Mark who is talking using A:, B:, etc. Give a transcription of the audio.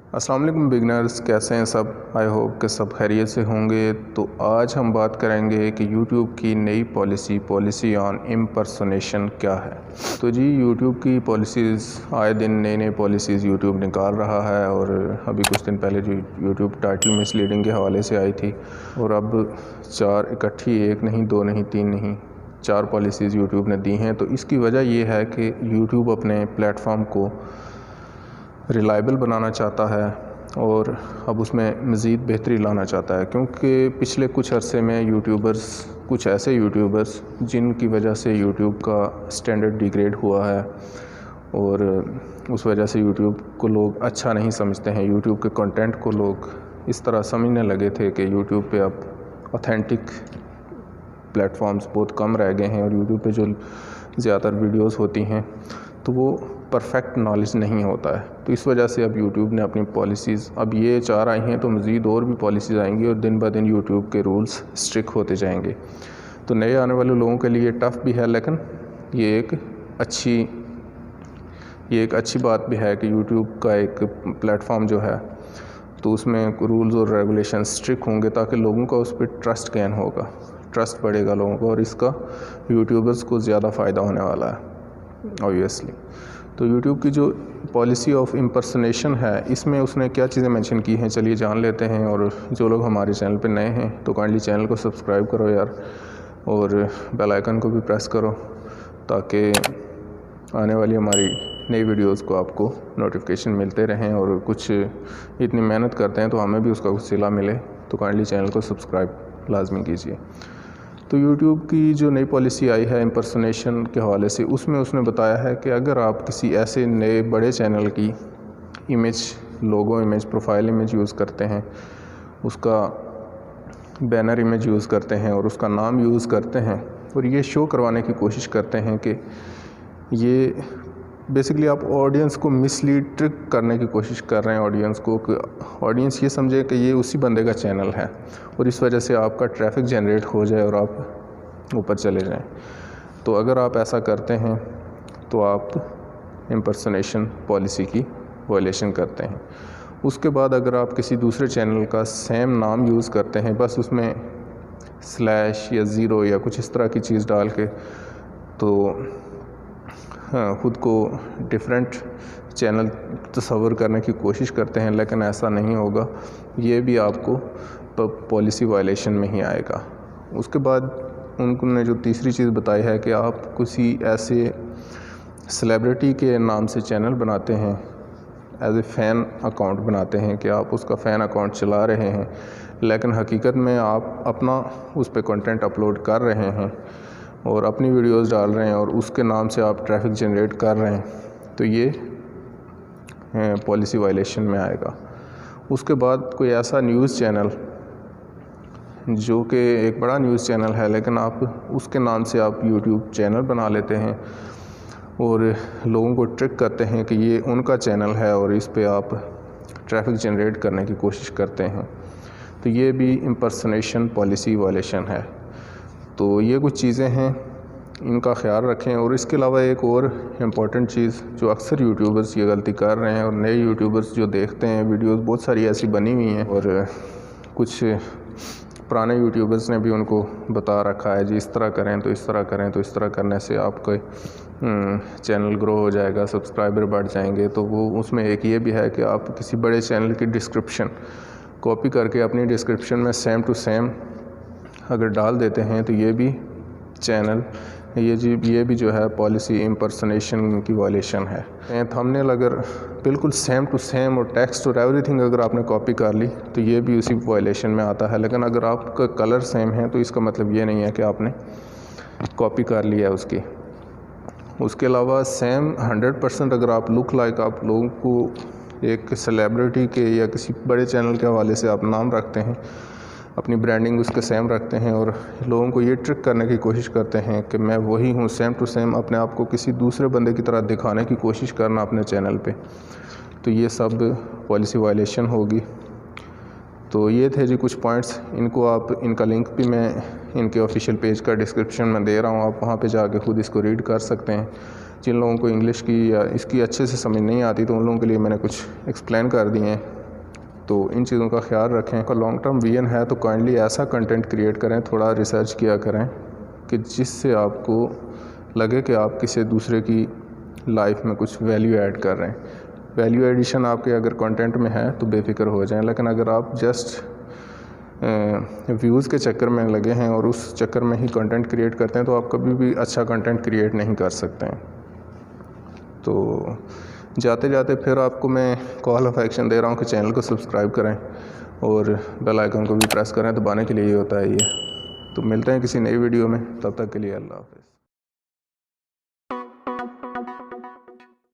A: अस्सलाम वालेकुम बिगनर्स, कैसे हैं सब। आई होप कि सब खैरियत से होंगे। तो आज हम बात करेंगे कि यूट्यूब की नई पॉलिसी ऑन इम्पर्सोनेशन क्या है। तो जी, यूट्यूब की पॉलिसीज़ आए दिन नई पॉलिसीज़ यूट्यूब निकाल रहा है, और अभी कुछ दिन पहले जो यूट्यूब टाइटल मिसलीडिंग के हवाले से आई थी, और अब 4 इकट्ठी, 1 नहीं, 2 नहीं, 3 नहीं, 4 पॉलिसीज़ यूट्यूब ने दी हैं। तो इसकी वजह ये है कि यूट्यूब अपने प्लेटफॉर्म को रिलायबल बनाना चाहता है और अब उसमें मज़ीद बेहतरी लाना चाहता है, क्योंकि पिछले कुछ अरसे में कुछ ऐसे यूट्यूबर्स जिनकी वजह से यूट्यूब का स्टैंडर्ड डिग्रेड हुआ है, और उस वजह से यूट्यूब को लोग अच्छा नहीं समझते हैं। यूट्यूब के कंटेंट को लोग इस तरह समझने लगे थे कि यूट्यूब पे अब ऑथेंटिक प्लेटफॉर्म्स बहुत कम रह गए हैं, और यूट्यूब पे जो ज़्यादातर वीडियोस होती हैं तो वो परफेक्ट नॉलेज नहीं होता है। तो इस वजह से अब यूट्यूब ने अपनी पॉलिसीज़, अब ये 4 आई हैं तो मज़ीद और भी पॉलिसीज़ आएंगी, और दिन ब दिन यूट्यूब के रूल्स स्ट्रिक्ट होते जाएंगे। तो नए आने वाले लोगों के लिए टफ़ भी है, लेकिन ये एक अच्छी बात भी है कि यूट्यूब का एक प्लेटफॉर्म जो है तो उसमें रूल्स और रेगुलेशन स्ट्रिक्ट होंगे, ताकि लोगों का उस पर ट्रस्ट गेन होगा, ट्रस्ट बढ़ेगा लोगों को, और इसका यूट्यूबर्स को ज़्यादा फ़ायदा होने वाला है ऑब्वियसली। तो यूट्यूब की जो पॉलिसी ऑफ इम्पर्सनेशन है, इसमें उसने क्या चीज़ें मेंशन की हैं, चलिए जान लेते हैं। और जो लोग हमारे चैनल पे नए हैं तो काइंडली चैनल को सब्सक्राइब करो यार, और बेल आइकन को भी प्रेस करो, ताकि आने वाली हमारी नई वीडियोस को आपको नोटिफिकेशन मिलते रहें। और कुछ इतनी मेहनत करते हैं तो हमें भी उसका कुछ सिला मिले, तो काइंडली चैनल को सब्सक्राइब लाजमी कीजिए। तो यूट्यूब की जो नई पॉलिसी आई है इम्पर्सनेशन के हवाले से, उसमें उसने बताया है कि अगर आप किसी ऐसे नए बड़े चैनल की इमेज, लोगो इमेज, प्रोफाइल इमेज यूज़ करते हैं, उसका बैनर इमेज यूज़ करते हैं, और उसका नाम यूज़ करते हैं, और ये शो करवाने की कोशिश करते हैं कि ये बेसिकली आप ऑडियंस को मिसलीड, ट्रिक करने की कोशिश कर रहे हैं ऑडियंस को, कि ऑडियंस ये समझे कि ये उसी बंदे का चैनल है, और इस वजह से आपका ट्रैफिक जनरेट हो जाए और आप ऊपर चले जाएं। तो अगर आप ऐसा करते हैं तो आप इम्पर्सनेशन पॉलिसी की वायलेशन करते हैं। उसके बाद अगर आप किसी दूसरे चैनल का सेम नाम यूज़ करते हैं, बस उसमें स्लैश या ज़ीरो या कुछ इस तरह की चीज़ डाल के, तो ख़ुद को डिफरेंट चैनल तस्वर करने की कोशिश करते हैं, लेकिन ऐसा नहीं होगा, ये भी आपको पॉलिसी वायलेशन में ही आएगा। उसके बाद उन्होंने जो तीसरी चीज़ बताई है कि आप किसी ऐसे सेलिब्रिटी के नाम से चैनल बनाते हैं, एज ए फ़ैन अकाउंट बनाते हैं, कि आप उसका फ़ैन अकाउंट चला रहे हैं, लेकिन हकीकत में आप अपना उस पर कंटेंट अपलोड कर रहे हैं और अपनी वीडियोस डाल रहे हैं, और उसके नाम से आप ट्रैफिक जनरेट कर रहे हैं, तो ये पॉलिसी वायलेशन में आएगा। उसके बाद कोई ऐसा न्यूज़ चैनल जो कि एक बड़ा न्यूज़ चैनल है, लेकिन आप उसके नाम से आप यूट्यूब चैनल बना लेते हैं और लोगों को ट्रिक करते हैं कि ये उनका चैनल है, और इस पे आप ट्रैफिक जनरेट करने की कोशिश करते हैं, तो ये भी इम्पर्सनेशन पॉलिसी वायलेशन है। तो ये कुछ चीज़ें हैं, इनका ख्याल रखें। और इसके अलावा एक और इम्पॉर्टेंट चीज़ जो अक्सर यूट्यूबर्स ये गलती कर रहे हैं, और नए यूट्यूबर्स जो देखते हैं वीडियोस, बहुत सारी ऐसी बनी हुई हैं, और कुछ पुराने यूट्यूबर्स ने भी उनको बता रखा है जी इस तरह करें तो इस तरह करें, तो इस तरह करने से आपका चैनल ग्रो हो जाएगा, सब्सक्राइबर बढ़ जाएंगे। तो वो उसमें एक ये भी है कि आप किसी बड़े चैनल की डिस्क्रिप्शन कॉपी करके अपनी डिस्क्रिप्शन में सेम टू सेम अगर डाल देते हैं, तो ये भी चैनल ये भी जो है पॉलिसी इम्पर्सनेशन की वायलेशन है। थंबनेल अगर बिल्कुल सेम टू सेम, और टेक्स्ट और एवरीथिंग अगर आपने कॉपी कर ली, तो ये भी उसी वायलेशन में आता है। लेकिन अगर आपका कलर सेम है तो इसका मतलब ये नहीं है कि आपने कॉपी कर लिया है उसकी। उसके अलावा सेम 100% अगर आप लुक लाइक, आप लोगों को एक सेलिब्रिटी के या किसी बड़े चैनल के हवाले से आप नाम रखते हैं, अपनी ब्रांडिंग उसके सेम रखते हैं, और लोगों को ये ट्रिक करने की कोशिश करते हैं कि मैं वही हूँ, सेम टू सेम अपने आप को किसी दूसरे बंदे की तरह दिखाने की कोशिश करना अपने चैनल पे, तो ये सब पॉलिसी वायलेशन होगी। तो ये थे जी कुछ पॉइंट्स, इनका लिंक भी मैं इनके ऑफिशियल पेज का डिस्क्रिप्शन में दे रहा हूँ, आप वहाँ पे जाके ख़ुद इसको रीड कर सकते हैं। जिन लोगों को इंग्लिश की या इसकी अच्छे से समझ नहीं आती, तो उन लोगों के लिए मैंने कुछ एक्सप्लेन कर दिए हैं। تو ان چیزوں کا خیال رکھیں. کا لانگ ٹرم ویژن ہے تو کائنڈلی ایسا کنٹینٹ کریٹ کریں, تھوڑا ریسرچ کیا کریں کہ جس سے آپ کو لگے کہ آپ کسی دوسرے کی لائف میں کچھ ویلیو ایڈ کر رہے ہیں. ویلیو ایڈیشن آپ کے اگر کنٹینٹ میں ہے تو بے فکر ہو جائیں, لیکن اگر آپ جسٹ ویوز کے چکر میں لگے ہیں اور اس چکر میں ہی کنٹینٹ کریٹ کرتے ہیں تو آپ کبھی بھی اچھا کنٹینٹ کریٹ نہیں کر سکتے ہیں. تو جاتے جاتے پھر آپ کو میں کال آف ایکشن دے رہا ہوں کہ چینل کو سبسکرائب کریں اور بیل آئیکن کو بھی پریس کریں. دبانے کے لیے یہ ہوتا ہے یہ. تو ملتے ہیں کسی نئی ویڈیو میں, تب تک کے لیے اللہ حافظ.